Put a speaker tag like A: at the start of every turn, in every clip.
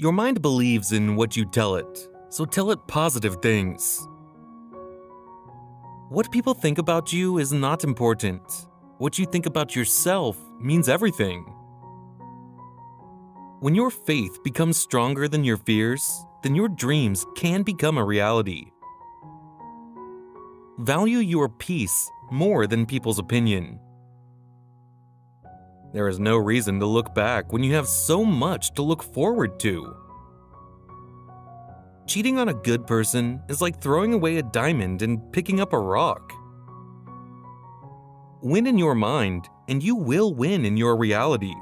A: Your mind believes in what you tell it, so tell it positive things. What people think about you is not important. What you think about yourself means everything. When your faith becomes stronger than your fears, then your dreams can become a reality. Value your peace more than people's opinion. There is no reason to look back when you have so much to look forward to. Cheating on a good person is like throwing away a diamond and picking up a rock. Win in your mind, and you will win in your reality.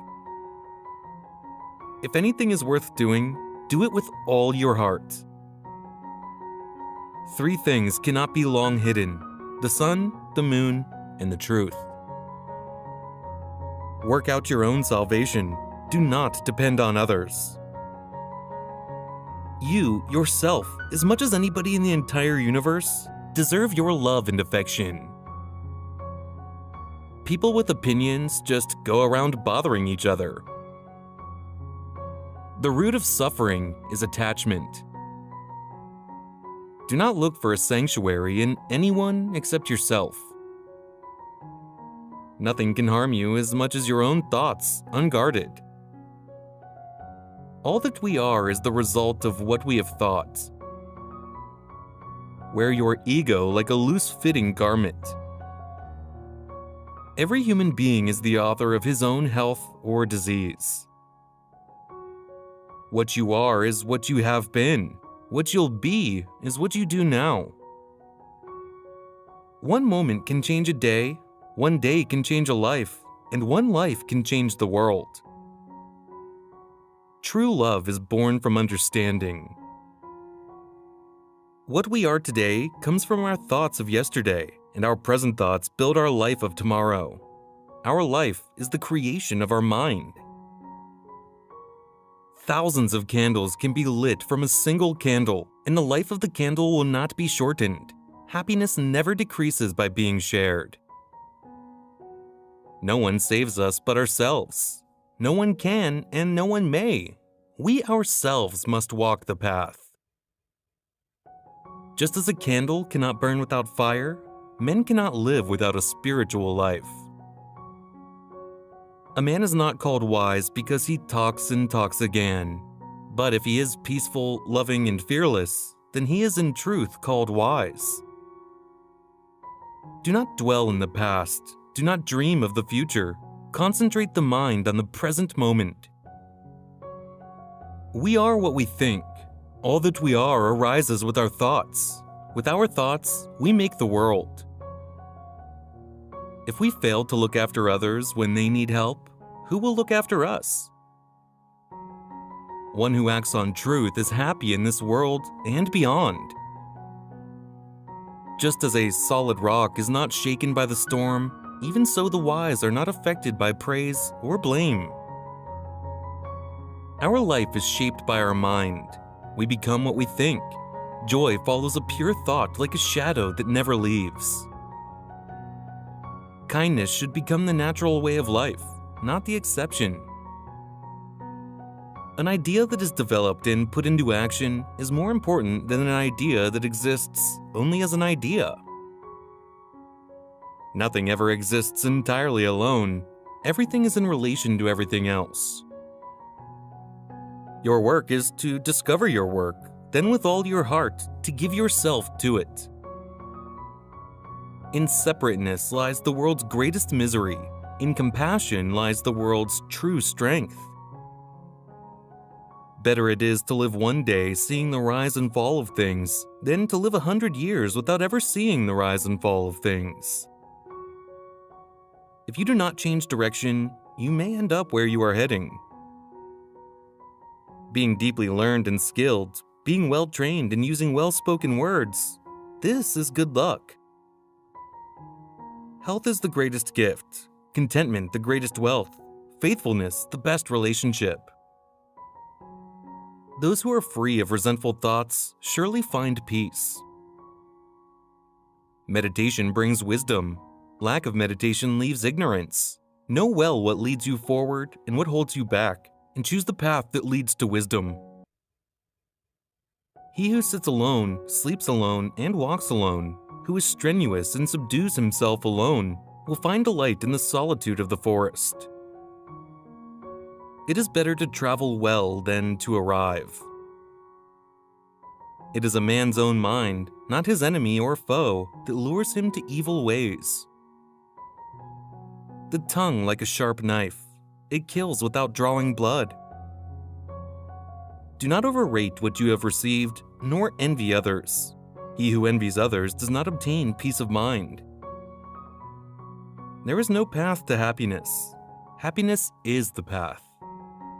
A: If anything is worth doing, do it with all your heart. 3 things cannot be long hidden: the sun, the moon, and the truth. Work out your own salvation. Do not depend on others. You, yourself, as much as anybody in the entire universe, deserve your love and affection. People with opinions just go around bothering each other. The root of suffering is attachment. Do not look for a sanctuary in anyone except yourself. Nothing can harm you as much as your own thoughts, unguarded. All that we are is the result of what we have thought. Wear your ego like a loose-fitting garment. Every human being is the author of his own health or disease. What you are is what you have been. What you'll be is what you do now. One moment can change a day, one day can change a life, and one life can change the world. True love is born from understanding. What we are today comes from our thoughts of yesterday, and our present thoughts build our life of tomorrow. Our life is the creation of our mind. Thousands of candles can be lit from a single candle, and the life of the candle will not be shortened. Happiness never decreases by being shared. No one saves us but ourselves. No one can and no one may. We ourselves must walk the path. Just as a candle cannot burn without fire, men cannot live without a spiritual life. A man is not called wise because he talks and talks again. But if he is peaceful, loving, and fearless, then he is in truth called wise. Do not dwell in the past. Do not dream of the future. Concentrate the mind on the present moment. We are what we think. All that we are arises with our thoughts. With our thoughts, we make the world. If we fail to look after others when they need help, who will look after us? One who acts on truth is happy in this world and beyond. Just as a solid rock is not shaken by the storm, even so the wise are not affected by praise or blame. Our life is shaped by our mind. We become what we think. Joy follows a pure thought like a shadow that never leaves. Kindness should become the natural way of life, not the exception. An idea that is developed and put into action is more important than an idea that exists only as an idea. Nothing ever exists entirely alone. Everything is in relation to everything else. Your work is to discover your work, then with all your heart, to give yourself to it. In separateness lies the world's greatest misery. In compassion lies the world's true strength. Better it is to live one day seeing the rise and fall of things than to live 100 years without ever seeing the rise and fall of things. If you do not change direction, you may end up where you are heading. Being deeply learned and skilled, being well-trained and using well-spoken words, this is good luck. Health is the greatest gift, contentment the greatest wealth, faithfulness the best relationship. Those who are free of resentful thoughts surely find peace. Meditation brings wisdom. Lack of meditation leaves ignorance. Know well what leads you forward and what holds you back, and choose the path that leads to wisdom. He who sits alone, sleeps alone, and walks alone, who is strenuous and subdues himself alone, will find delight in the solitude of the forest. It is better to travel well than to arrive. It is a man's own mind, not his enemy or foe, that lures him to evil ways. The tongue like a sharp knife, it kills without drawing blood. Do not overrate what you have received, nor envy others. He who envies others does not obtain peace of mind. There is no path to happiness. Happiness is the path.